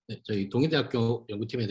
네, 저희 동의대학교 연구팀의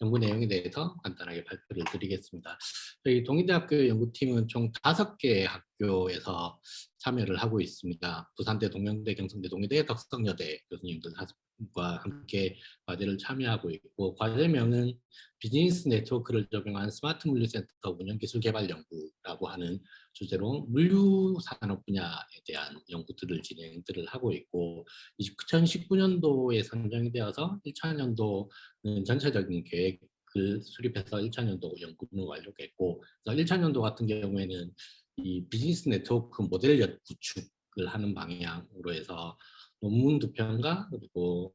연구 내용에 대해서 간단하게 발표를 드리겠습니다. 저희 동의대학교 연구팀은 총 5개의 학교에서 참여를 하고 있습니다. 부산대, 동명대, 경성대, 동의대, 덕성여대 교수님들 5분과 함께 과제를 참여하고 있고, 과제명은 비즈니스 네트워크를 적용한 스마트 물류센터 운영기술개발연구라고 하는 주제로 물류산업 분야에 대한 연구들을 진행들을 하고 있고, 2019년도에 선정이 되어서 1차년도는 전체적인 계획을 수립해서 1차년도 연구는 완료했고, 그래서 1차년도 같은 경우에는 이 비즈니스 네트워크 모델 구축을 하는 방향으로 해서 논문 2편과 그리고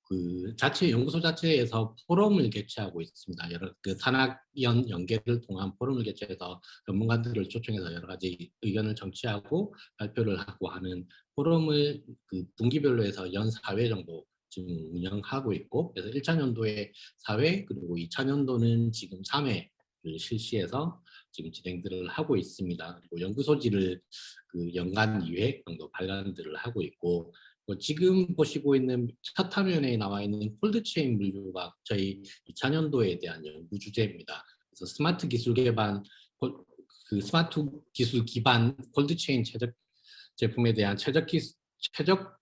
그 자체 연구소 자체에서 포럼을 개최하고 있습니다. 여러 그 산학연 연계를 통한 포럼을 개최해서 전문가들을 초청해서 여러 가지 의견을 정치하고 발표를 하고 하는 포럼을 그 분기별로 해서 연 4회 정도 지금 운영하고 있고, 그래서 1차 년도에 4회 그리고 2차 년도는 지금 3회를 실시해서 지금 진행들을 하고 있습니다. 그리고 연구소지를 그 연간 2회 정도 발간들을 하고 있고, 지금 보시고 있는 첫 화면에 나와 있는 콜드체인 물류가 저희 2차년도에 대한 연구 주제입니다. 그래서 스마트 기술 기반 그 스마트 기술 기반 콜드체인 최적 제품에 대한 최적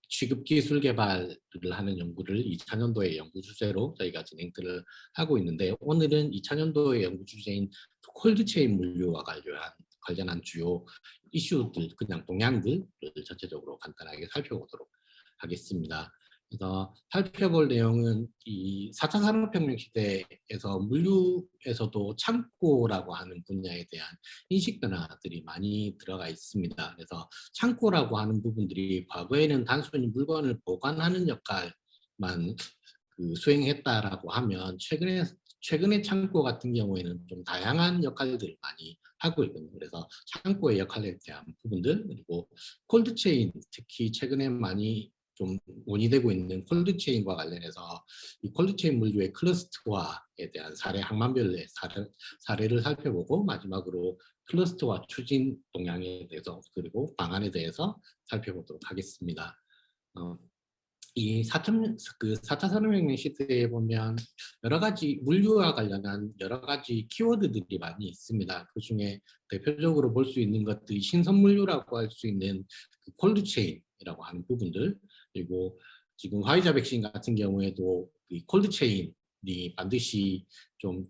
취급 기술 개발을 하는 연구를 2차년도의 연구 주제로 저희가 진행들을 하고 있는데, 오늘은 2차년도의 연구 주제인 콜드체인 물류와 관련한 주요 이슈들, 그냥 동향들을 전체적으로 간단하게 살펴보도록 하겠습니다. 그래서 살펴볼 내용은 이 4차 산업혁명 시대에서 물류에서도 창고라고 하는 분야에 대한 인식 변화들이 많이 들어가 있습니다. 그래서 창고라고 하는 부분들이 과거에는 단순히 물건을 보관하는 역할만 수행했다라고 하면, 최근에 창고 같은 경우에는 좀 다양한 역할들을 많이 하고 있거든요. 그래서 창고의 역할에 대한 부분들, 그리고 콜드체인, 특히 최근에 많이 좀 논의되고 있는 콜드체인과 관련해서 이 콜드체인 물류의 클러스터화에 대한 항만별의 사례를 살펴보고, 마지막으로 클러스터화 추진 동향에 대해서 그리고 방안에 대해서 살펴보도록 하겠습니다. 이 4차 산업혁명 시대에 보면 여러 가지 물류와 관련한 여러 가지 키워드들이 많이 있습니다. 그 중에 대표적으로 볼 수 있는 것들이 신선물류라고 할 수 있는 그 콜드체인이라고 하는 부분들, 그리고 지금 화이자 백신 같은 경우에도 그 콜드체인이 반드시 좀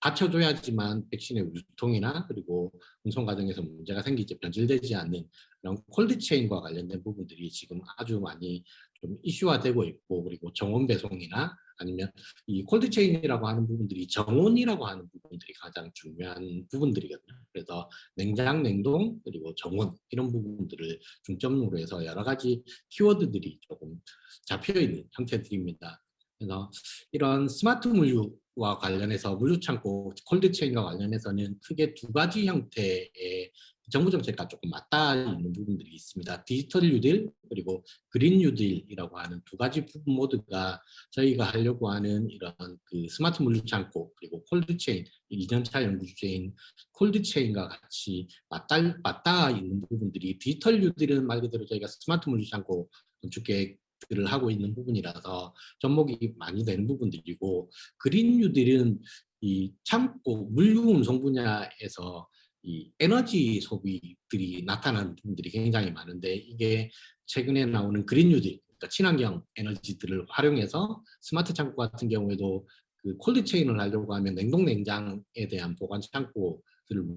받쳐줘야지만 백신의 유통이나 그리고 운송 과정에서 문제가 생기지 변질되지 않는 그런 콜드체인과 관련된 부분들이 지금 아주 많이 좀 이슈화되고 있고, 그리고 정원 배송이나 아니면 이 콜드체인이라고 하는 부분들이 정원이라고 하는 부분들이 가장 중요한 부분들이거든요. 그래서 냉장, 냉동, 그리고 정원 이런 부분들을 중점으로 해서 여러 가지 키워드들이 조금 잡혀 있는 형태들입니다. 그래서 이런 스마트 물류와 관련해서 물류창고 콜드체인과 관련해서는 크게 2가지 형태의 정부 정책과 조금 맞닿아 있는 부분들이 있습니다. 디지털 뉴딜 그리고 그린 뉴딜이라고 하는 2가지 부분 모두가 저희가 하려고 하는 이런 그 스마트 물류창고 그리고 콜드체인, 2년차 연구 주제인 콜드체인과 같이 맞닿아 있는 부분들이, 디지털 뉴딜은 말 그대로 저희가 스마트 물류창고 건축 계획들을 하고 있는 부분이라서 접목이 많이 되는 부분들이고, 그린 뉴딜은 이 창고 물류 운송 분야에서 이 에너지 소비들이 나타나는 부분들이 굉장히 많은데, 이게 최근에 나오는 그린 뉴딜, 그러니까 친환경 에너지들을 활용해서 스마트 창고 같은 경우에도 그 콜드 체인을 하려고 하면 냉동 냉장에 대한 보관 창고들을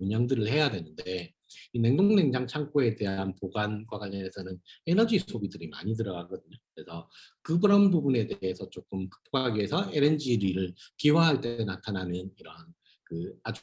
운영들을 해야 되는데, 이 냉동 냉장 창고에 대한 보관과 관련해서는 에너지 소비들이 많이 들어가거든요. 그래서 그런 부분에 대해서 조금 극복하기 위해서 LNG를 기화할 때 나타나는 이런 그 아주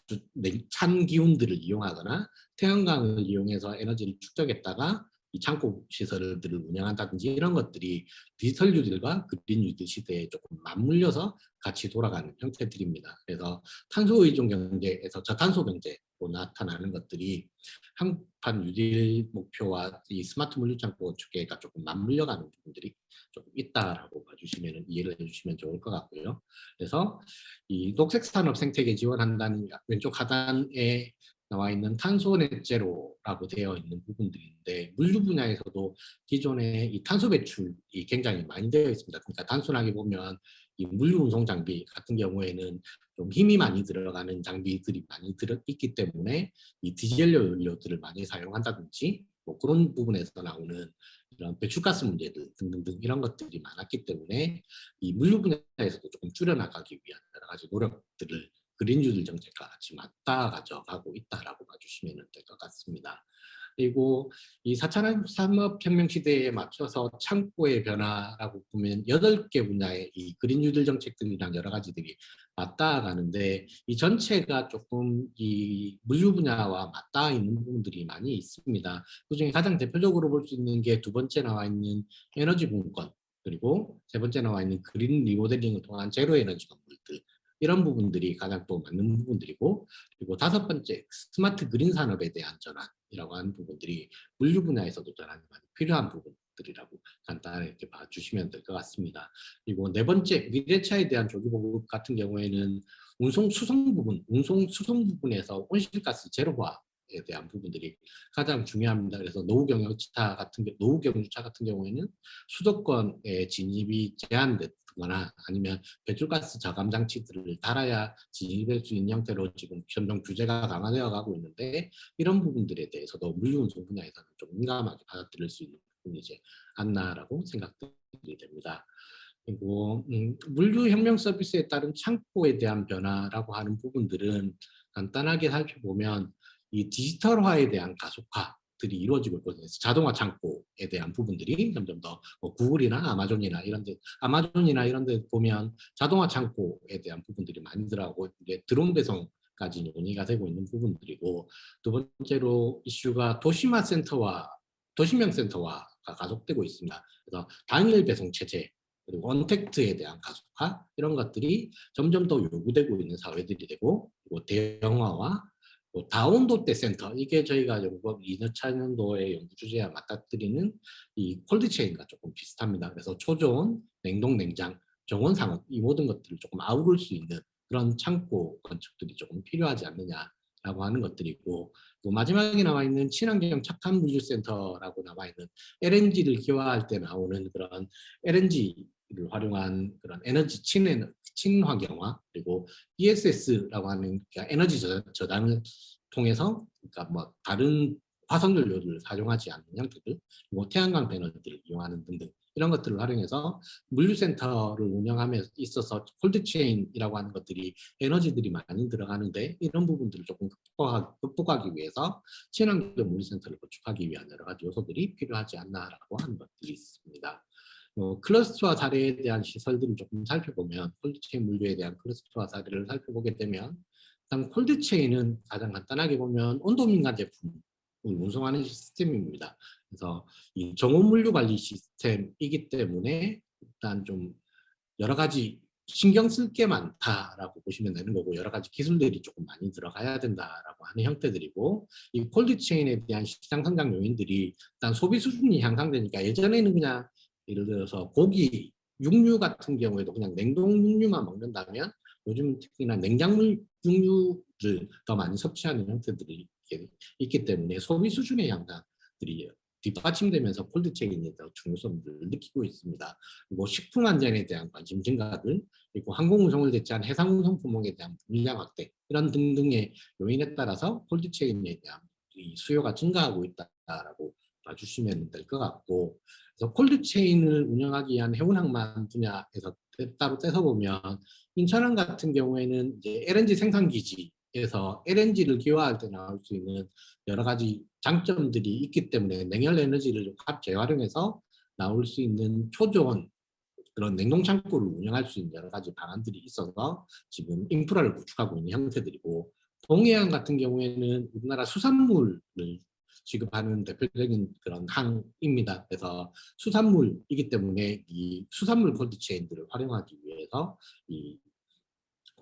찬 기운들을 이용하거나 태양광을 이용해서 에너지를 축적했다가 이 창고 시설들을 운영한다든지, 이런 것들이 디지털 뉴딜과 그린 뉴딜 시대에 조금 맞물려서 같이 돌아가는 형태들입니다. 그래서 탄소 의존 경제에서 저탄소 경제로 나타나는 것들이 한판 뉴딜 목표와 이 스마트 물류 창고 건축계가 조금 맞물려가는 부분들이 조금 있다라고 봐주시면, 이해를 해주시면 좋을 것 같고요. 그래서 이 녹색 산업 생태계 지원한다는 왼쪽 하단에 나와 있는 탄소 넷제로라고 되어 있는 부분들인데 물류 분야에서도 기존에 이 탄소 배출이 굉장히 많이 되어 있습니다. 그러니까 단순하게 보면 이 물류 운송 장비 같은 경우에는 좀 힘이 많이 들어가는 장비들이 많이 들어 있기 때문에 이 디젤 연료들을 많이 사용한다든지 뭐 그런 부분에서 나오는 이런 배출가스 문제들 등등등 이런 것들이 많았기 때문에 이 물류 분야에서도 조금 줄여나가기 위한 여러 가지 노력들을 그린 뉴딜 정책과 같이 맞닿아 가져가고 있다라고 봐주시면 될 것 같습니다. 그리고 이 4차 산업혁명 시대에 맞춰서 창고의 변화라고 보면 8개 분야의 이 그린 뉴딜 정책들이랑 여러 가지들이 맞닿아 가는데 이 전체가 조금 이 물류 분야와 맞닿아 있는 부분들이 많이 있습니다. 그중에 가장 대표적으로 볼 수 있는 게 두 번째 나와 있는 에너지 공급권, 그리고 세 번째 나와 있는 그린 리모델링을 통한 제로 에너지 건물들, 이런 부분들이 가장 또 맞는 부분들이고, 그리고 다섯 번째 스마트 그린 산업에 대한 전환이라고 하는 부분들이 물류 분야에서도 전환이 많이 필요한 부분들이라고 간단하게 봐주시면 될 것 같습니다. 그리고 네 번째 미래차에 대한 조기 보급 같은 경우에는 운송 수송 부분에서 온실가스 제로화에 대한 부분들이 가장 중요합니다. 그래서 노후 경유차 같은 경우에는 수도권에 진입이 제한되거나 아니면 배출가스 저감 장치들을 달아야 진입할 수 있는 형태로 지금 점점 규제가 강화되어 가고 있는데, 이런 부분들에 대해서도 물류 운송 분야에서는 좀 민감하게 받아들일 수 있는 부분이지 않나라고 생각이 됩니다. 그리고 물류 혁명 서비스에 따른 창고에 대한 변화라고 하는 부분들은 간단하게 살펴보면 이 디지털화에 대한 가속화들이 이루어지고 있거든요. 자동화 창고에 대한 부분들이 점점 더뭐 구글이나 아마존이나 이런 데 보면 자동화 창고에 대한 부분들이 많이 들어가고 이제 드론 배송까지 논의가 되고 있는 부분들이고, 두 번째로 이슈가 도시명 센터화가 가속되고 있습니다. 그래서 당일 배송 체제, 그리고 언택트에 대한 가속화, 이런 것들이 점점 더 요구되고 있는 사회들이 되고, 그리고 대형화와 다운로드 센터, 이게 저희가 연구업 2차 년도의 연구 주제와 맞닥뜨리는 이 콜드체인과 조금 비슷합니다. 그래서 초저온, 냉동, 냉장, 정원 상업, 이 모든 것들을 조금 아우를 수 있는 그런 창고 건축들이 조금 필요하지 않느냐라고 하는 것들이고, 또 마지막에 나와 있는 친환경 착한 물류센터라고 나와 있는 LNG를 기화할 때 나오는 그런 LNG를 활용한 그런 에너지 친환경화, 그리고 ESS라고 하는 에너지 저장을 통해서, 그러니까 뭐 다른 화석연료를 사용하지 않는 형태들, 뭐 태양광 패널들을 이용하는 등등 이런 것들을 활용해서 물류센터를 운영함에 있어서 콜드체인이라고 하는 것들이 에너지들이 많이 들어가는데, 이런 부분들을 조금 극복하기 위해서 친환경 물류센터를 구축하기 위한 여러 가지 요소들이 필요하지 않나라고 하는 것들이 있습니다. 클러스터화 사례에 대한 시설들을 조금 살펴보면, 콜드체인 물류에 대한 클러스터화 사례를 살펴보게 되면, 일단 콜드체인은 가장 간단하게 보면 온도민간 제품을 운송하는 시스템입니다. 그래서 이 정원 물류 관리 시스템이기 때문에 일단 좀 여러 가지 신경 쓸 게 많다라고 보시면 되는 거고, 여러 가지 기술들이 조금 많이 들어가야 된다라고 하는 형태들이고, 이 콜드체인에 대한 시장 성장 요인들이 일단 소비 수준이 향상되니까, 예전에는 그냥 예를 들어서 고기, 육류 같은 경우에도 그냥 냉동 육류만 먹는다면, 요즘 특히나 냉장물 육류를 더 많이 섭취하는 형태들이 있기 때문에 소비 수준의 향상들이 뒷받침되면서 콜드체인에 대한 중요성을 느끼고 있습니다. 그리고 식품 안전에 대한 관심 증가들, 그리고 항공운송을 대체한 해상운송 품목에 대한 물량 확대, 이런 등등의 요인에 따라서 콜드체인에 대한 이 수요가 증가하고 있다라고 봐주시면 될 것 같고, 그래서 콜드체인을 운영하기 위한 해운항만 분야에서 따로 떼서 보면, 인천항 같은 경우에는 이제 LNG 생산기지에서 LNG를 기화할 때 나올 수 있는 여러 가지 장점들이 있기 때문에 냉열 에너지를 재활용해서 나올 수 있는 초저온 그런 냉동 창고를 운영할 수 있는 여러 가지 방안들이 있어서 지금 인프라를 구축하고 있는 형태들이고, 동해안 같은 경우에는 우리나라 수산물을 취급하는 대표적인 그런 항입니다. 그래서 수산물이기 때문에 이 수산물 콜드체인들을 활용하기 위해서 이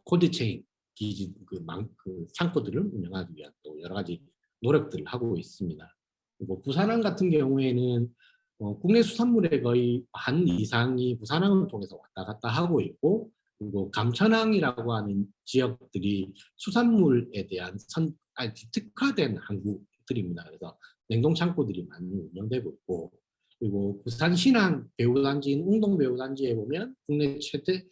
콜드체인 기지 그 창고들을 운영하기 위한 또 여러 가지 노력들을 하고 있습니다. 그리고 부산항 같은 경우에는 국내 수산물의 거의 반 이상이 부산항을 통해서 왔다 갔다 하고 있고, 그리고 감천항이라고 하는 지역들이 수산물에 대한 아주 특화된 항구들입니다. 그래서 냉동 창고들이 많이 운영되고 있고, 그리고 부산 신안 배후단지인 웅동 배후단지에 보면 국내 최대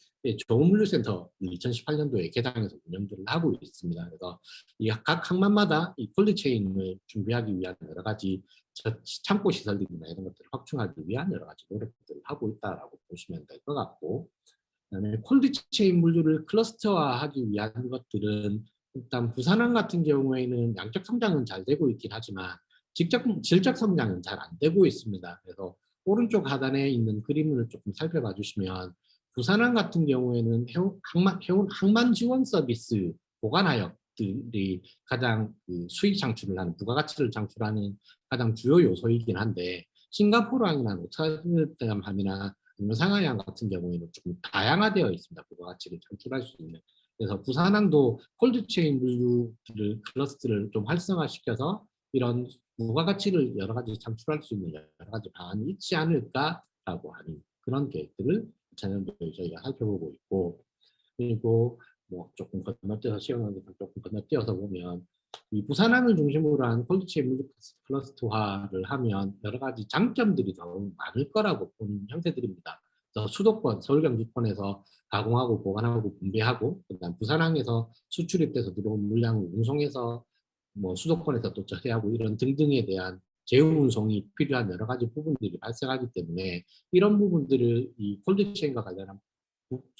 조물류센터 2018년도에 개장해서 운영들을 하고 있습니다. 그래서 이 각 항만마다 이 콜드체인을 준비하기 위한 여러 가지 창고 시설들이나 이런 것들을 확충하기 위한 여러 가지 노력들을 하고 있다라고 보시면 될 것 같고, 그다음에 콜드체인 물류를 클러스터화하기 위한 것들은 일단 부산항 같은 경우에는 양적 성장은 잘 되고 있긴 하지만 질적 성장은 잘 안 되고 있습니다. 그래서 오른쪽 하단에 있는 그림을 조금 살펴봐 주시면 부산항 같은 경우에는 항만 지원 서비스 보관하역들이 가장 그 수익 창출을 하는 부가가치를 창출하는 가장 주요 요소이긴 한데, 싱가포르항이나 노트르담함이나 아니면 상하이항 같은 경우에는 조금 다양화되어 있습니다. 부가가치를 창출할 수 있는. 그래서 부산항도 콜드체인 물류를 클러스터를 좀 활성화시켜서 이런 부가가치를 여러 가지 창출할 수 있는 여러 가지 방안이 있지 않을까라고 하는 그런 계획들을 작년도에 저희가 살펴보고 있고, 그리고 뭐 조금 건너뛰어서 시험을 조금 건너뛰어서 보면 이 부산항을 중심으로 한 콜드체인 물류 클러스터화를 하면 여러 가지 장점들이 더 많을 거라고 보는 형태들입니다. 그래서 수도권, 서울 경기권에서 가공하고 보관하고 분배하고, 그다음 부산항에서 수출입돼서 들어온 물량을 운송해서 뭐 수도권에서 또 처리하고 이런 등등에 대한 제휴 운송이 필요한 여러 가지 부분들이 발생하기 때문에 이런 부분들을 이 콜드체인과 관련한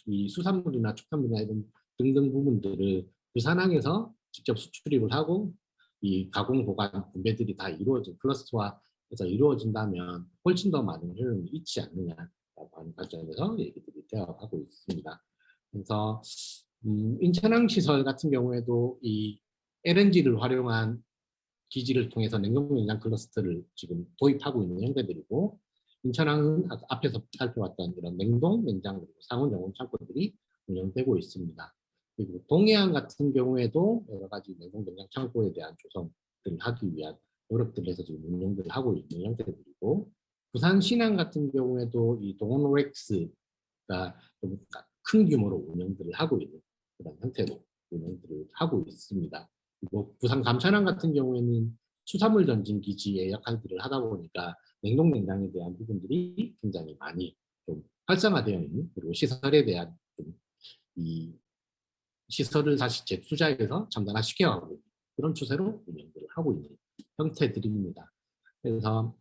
이 수산물이나 축산물이나 이런 등등 부분들을 부산항에서 직접 수출입을 하고 이 가공 보관 분배들이 다 이루어진 클러스터화해서 이루어진다면 훨씬 더 많은 효용이 있지 않느냐라고 하는 관점에서 얘기들이 되어가고 있습니다. 그래서 인천항 시설 같은 경우에도 이 LNG를 활용한 기지를 통해서 냉동냉장 클러스터를 지금 도입하고 있는 형태들이고, 인천항은 앞에서 살펴봤던 이런 냉동, 냉장, 그리고 상온, 영혼 창고들이 운영되고 있습니다. 그리고 동해안 같은 경우에도 여러 가지 냉동, 냉장 창고에 대한 조성들을 하기 위한 노력들을 해서 지금 운영들을 하고 있는 형태들이고, 부산 신항 같은 경우에도 이 동원오엑스가 좀 큰 규모로 운영들을 하고 있는 그런 형태로 운영들을 하고 있습니다. 그리고 부산 감천항 같은 경우에는 수산물 전진 기지의 역할들을 하다 보니까 냉동 냉장에 대한 부분들이 굉장히 많이 좀 활성화되어 있는, 그리고 시설에 대한 이 시설을 다시 재투자해서 첨단화시켜가고 있는 그런 추세로 운영들을 하고 있는 형태들입니다. 그래서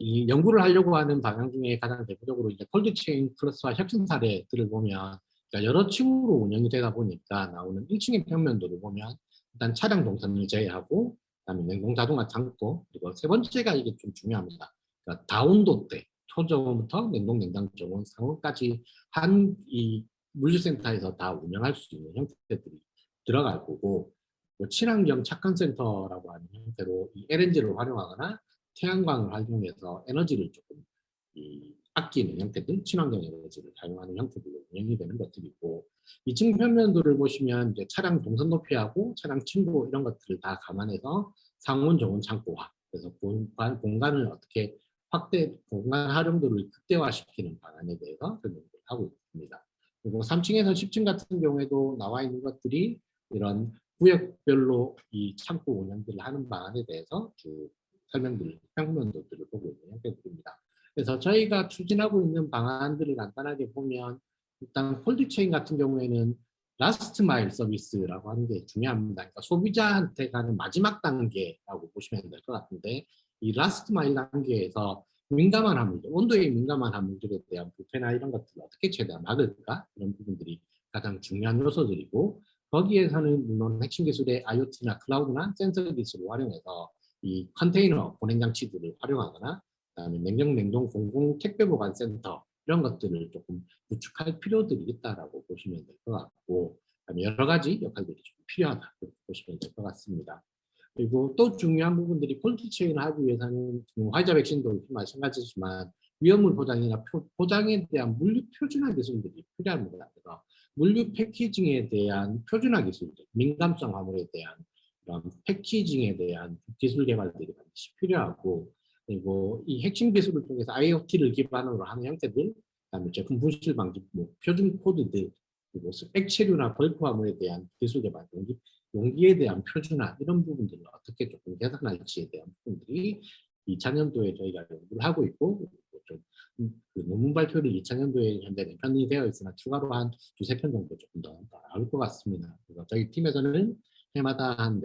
이 연구를 하려고 하는 방향 중에 가장 대표적으로 이제 콜드체인 클러스와 혁신 사례들을 보면, 그러니까 여러 층으로 운영이 되다 보니까 나오는 1층의 평면도를 보면 일단 차량 동선을 제외하고, 그다음에 냉동 자동화 창고, 그리고 세 번째가 이게 좀 중요합니다. 그러니까 다운도 때 초저온부터 냉동 냉장 저온 상온까지 한 이 물류센터에서 다 운영할 수 있는 형태들이 들어갈 거고, 친환경 착한센터라고 하는 형태로 이 LNG를 활용하거나 태양광을 활용해서 에너지를 조금 아끼는 형태들, 친환경 에너지를 사용하는 형태들로 운영이 되는 것들이고, 2층 평면도를 보시면 이제 차량 동선 높이하고 차량 층고 이런 것들을 다 감안해서 상온, 저온 창고화, 그래서 공간을 어떻게 공간 활용도를 극대화시키는 방안에 대해서 설명을 하고 있습니다. 그리고 3층에서 10층 같은 경우에도 나와 있는 것들이 이런 구역별로 이 창고 운영들을 하는 방안에 대해서 쭉 설명들, 평면도들을 보고 있는 형태들입니다. 그래서 저희가 추진하고 있는 방안들을 간단하게 보면, 일단 콜드체인 같은 경우에는 라스트 마일 서비스라고 하는 게 중요합니다. 그러니까 소비자한테 가는 마지막 단계라고 보시면 될 것 같은데, 이 라스트 마일 단계에서 민감한 화물들, 온도에 민감한 화물들에 대한 부패나 이런 것들을 어떻게 최대한 막을까, 이런 부분들이 가장 중요한 요소들이고, 거기에서는 물론 핵심 기술의 IoT나 클라우드나 센서 기술을 활용해서 이 컨테이너 보냉 장치들을 활용하거나, 그다음에 냉동 공공 택배 보관 센터 이런 것들을 조금 구축할 필요들이 있다라고 보시면 될 것 같고, 그다음에 여러 가지 역할들이 좀 필요하다 그렇게 보시면 될 것 같습니다. 그리고 또 중요한 부분들이 콜드체인을 하기 위해서는 화이자 백신도 마찬가지지만 위험물 포장이나 포장에 대한 물류 표준화 기술들이 필요합니다. 그래서 물류 패키징에 대한 표준화 기술들, 민감성 화물에 대한 그런 패키징에 대한 기술 개발들이 반드시 필요하고, 그리고 이 핵심 기술을 통해서 IoT를 기반으로 하는 형태들, 그다음에 제품 분실 방지, 표준 코드들, 그리고 스펙 체류나 벌크 화물에 대한 기술 개발, 용기에 대한 표준화 이런 부분들을 어떻게 조금 개선할지에 대한 부분들이 2차년도에 저희가 연구를 하고 있고 좀 그 논문 발표를 2차년도에 현재 편이 되어 있으나 추가로 한 두세 편 정도 조금 더 나올 것 같습니다. 그래서 저희 팀에서는 해마다 한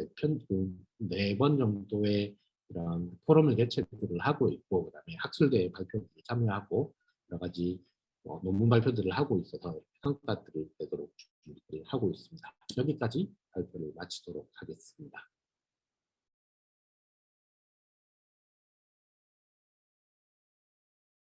네 번 정도의 이런 포럼을 개최를 하고 있고 그다음에 학술대회 발표에 참여하고 여러 가지 논문 발표들을 하고 있어서 평가들을 내도록 준비를 하고 있습니다. 여기까지 발표를 마치도록 하겠습니다.